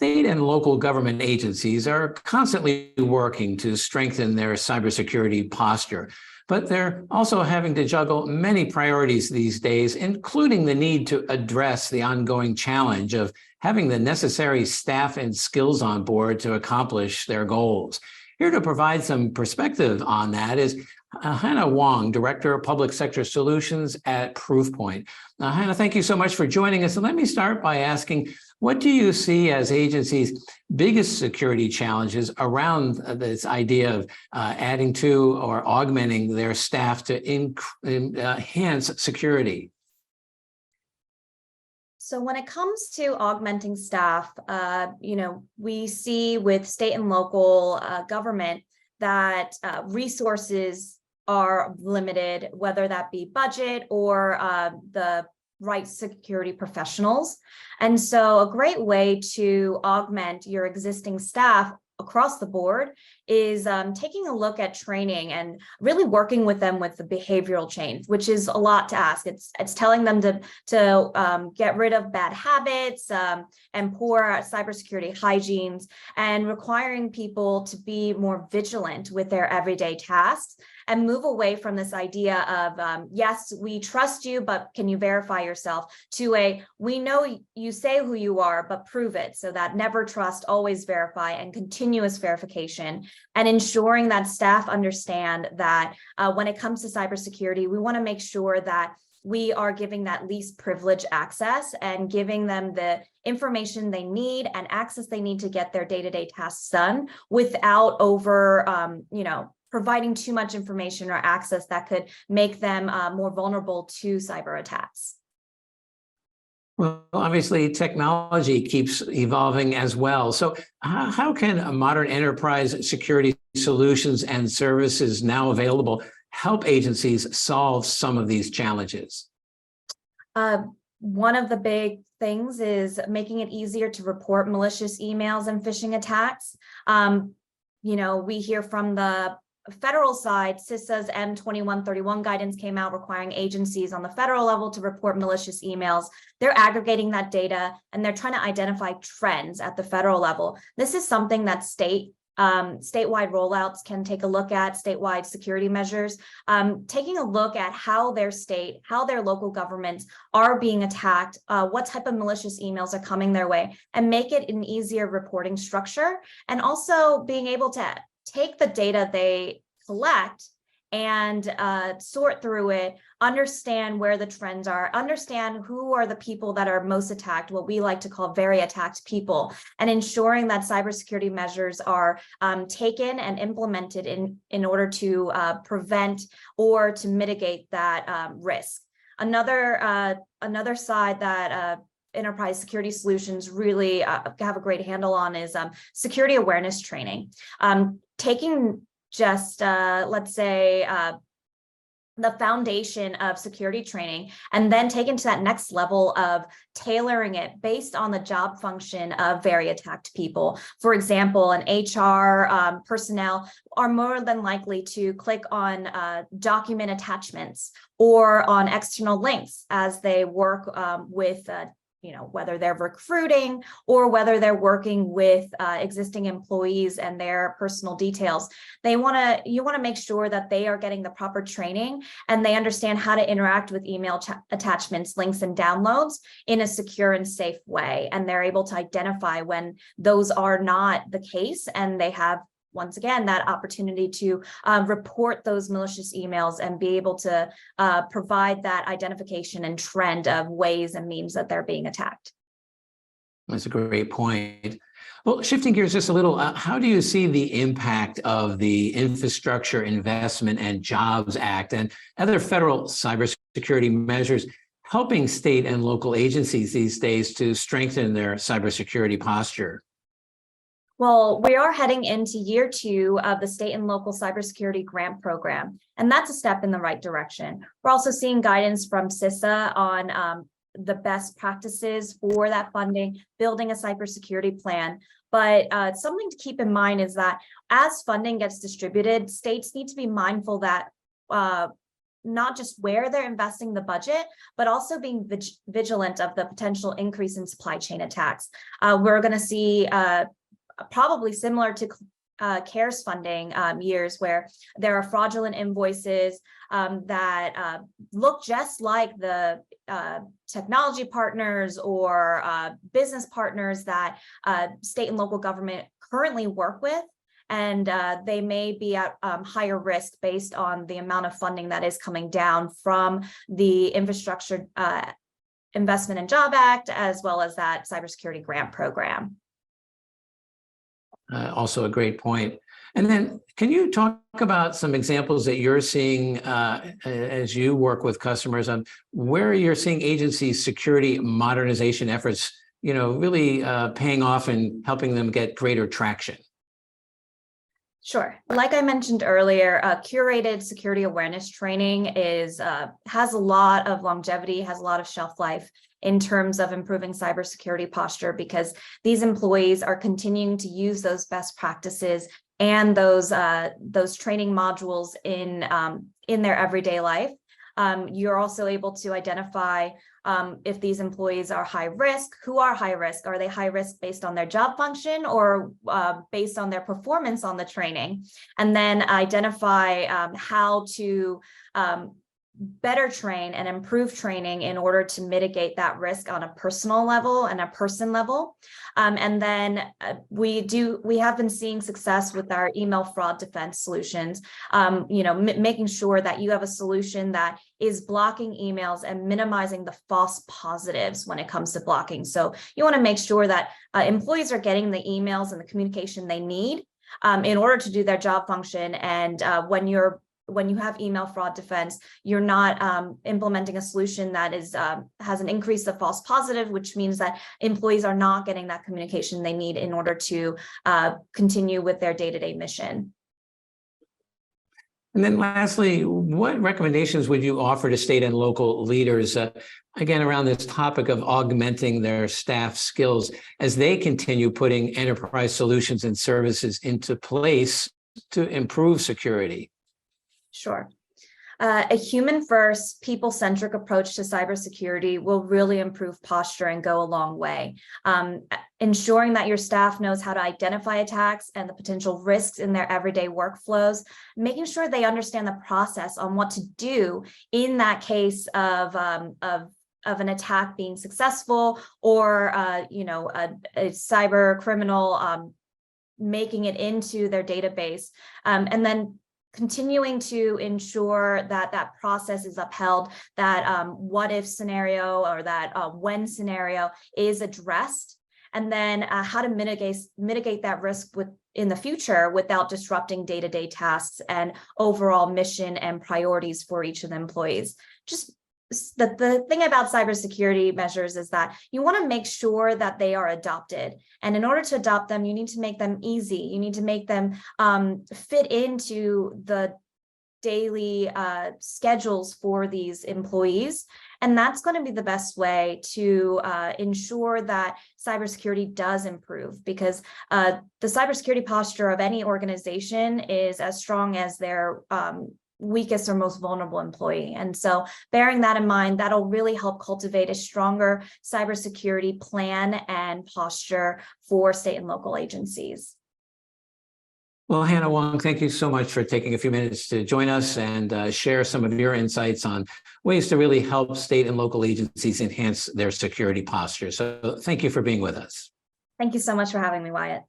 State and local government agencies are constantly working to strengthen their cybersecurity posture, but they're also having to juggle many priorities these days, including the need to address the ongoing challenge of having the necessary staff and skills on board to accomplish their goals. Here to provide some perspective on that is Hanna Wong, Director of Public Sector Solutions at Proofpoint. Hanna, thank you so much for joining us. And let me start by asking, what do you see as agencies' biggest security challenges around this idea of adding to or augmenting their staff to enhance security? So when it comes to augmenting staff, we see with state and local government that resources are limited, whether that be budget or the right security professionals. And so a great way to augment your existing staff across the board is taking a look at training and really working with them with the behavioral change, which is a lot to ask. It's telling them to get rid of bad habits and poor cybersecurity hygienes, and requiring people to be more vigilant with their everyday tasks and move away from this idea of, yes, we trust you, but can you verify yourself, to a, we know you say who you are, but prove it. So that never trust, always verify, and continuous verification, and ensuring that staff understand that when it comes to cybersecurity, we want to make sure that we are giving that least privilege access and giving them the information they need and access they need to get their day-to-day tasks done without providing too much information or access that could make them more vulnerable to cyber attacks. Well, obviously, technology keeps evolving as well. So how can modern enterprise security solutions and services now available help agencies solve some of these challenges? One of the big things is making it easier to report malicious emails and phishing attacks. We hear from the federal side, CISA's M2131 guidance came out requiring agencies on the federal level to report malicious emails. They're aggregating that data and they're trying to identify trends at the federal level. This is something that statewide rollouts can take a look at, statewide security measures, taking a look at how their state, how their local governments are being attacked, what type of malicious emails are coming their way, and make it an easier reporting structure, and also being able to take the data they collect and sort through it, understand where the trends are, understand who are the people that are most attacked, what we like to call very attacked people, and ensuring that cybersecurity measures are taken and implemented in order to prevent or to mitigate that risk. Another side that enterprise security solutions really have a great handle on is security awareness training. Taking just, let's say, the foundation of security training, and then taken to that next level of tailoring it based on the job function of very attacked people. For example, an HR personnel are more than likely to click on document attachments or on external links as they work with whether they're recruiting or whether they're working with existing employees and their personal details. You want to make sure that they are getting the proper training and they understand how to interact with email attachments, links, and downloads in a secure and safe way. And they're able to identify when those are not the case, and they have, once again, that opportunity to report those malicious emails and be able to provide that identification and trend of ways and means that they're being attacked. That's a great point. Well, shifting gears just a little, how do you see the impact of the Infrastructure Investment and Jobs Act and other federal cybersecurity measures helping state and local agencies these days to strengthen their cybersecurity posture? Well, we are heading into year 2 of the state and local cybersecurity grant program, and that's a step in the right direction. We're also seeing guidance from CISA on the best practices for that funding, building a cybersecurity plan. But something to keep in mind is that as funding gets distributed, states need to be mindful that not just where they're investing the budget, but also being vigilant of the potential increase in supply chain attacks. We're going to see probably similar to CARES funding years, where there are fraudulent invoices that look just like the technology partners or business partners that state and local government currently work with. And they may be at higher risk based on the amount of funding that is coming down from the Infrastructure Investment and Job Act, as well as that cybersecurity grant program. Also a great point. And then can you talk about some examples that you're seeing as you work with customers on where you're seeing agencies' security modernization efforts, really paying off and helping them get greater traction? Sure. Like I mentioned earlier, curated security awareness training has a lot of longevity, has a lot of shelf life in terms of improving cybersecurity posture, because these employees are continuing to use those best practices and those training modules in their everyday life. You're also able to identify if these employees are high risk. Who are high risk? Are they high risk based on their job function or based on their performance on the training? And then identify how to better train and improve training in order to mitigate that risk on a personal level and a person level. And then we have been seeing success with our email fraud defense solutions, making sure that you have a solution that is blocking emails and minimizing the false positives when it comes to blocking. So you want to make sure that employees are getting the emails and the communication they need in order to do their job function. And when you have email fraud defense, you're not implementing a solution that has an increase of false positive, which means that employees are not getting that communication they need in order to continue with their day-to-day mission. And then lastly, what recommendations would you offer to state and local leaders, again, around this topic of augmenting their staff skills as they continue putting enterprise solutions and services into place to improve security? Sure. A human-first, people-centric approach to cybersecurity will really improve posture and go a long way. Ensuring that your staff knows how to identify attacks and the potential risks in their everyday workflows, making sure they understand the process on what to do in that case of an attack being successful, or a cyber criminal making it into their database, and then continuing to ensure that that process is upheld, that what if scenario or that when scenario is addressed, and then how to mitigate that risk in the future without disrupting day-to-day tasks and overall mission and priorities for each of the employees. Just the thing about cybersecurity measures is that you want to make sure that they are adopted. And in order to adopt them, you need to make them easy. You need to make them fit into the daily schedules for these employees. And that's going to be the best way to ensure that cybersecurity does improve, because the cybersecurity posture of any organization is as strong as their weakest or most vulnerable employee. And so bearing that in mind, that'll really help cultivate a stronger cybersecurity plan and posture for state and local agencies. Well, Hanna Wong, thank you so much for taking a few minutes to join us and share some of your insights on ways to really help state and local agencies enhance their security posture. So thank you for being with us. Thank you so much for having me, Wyatt.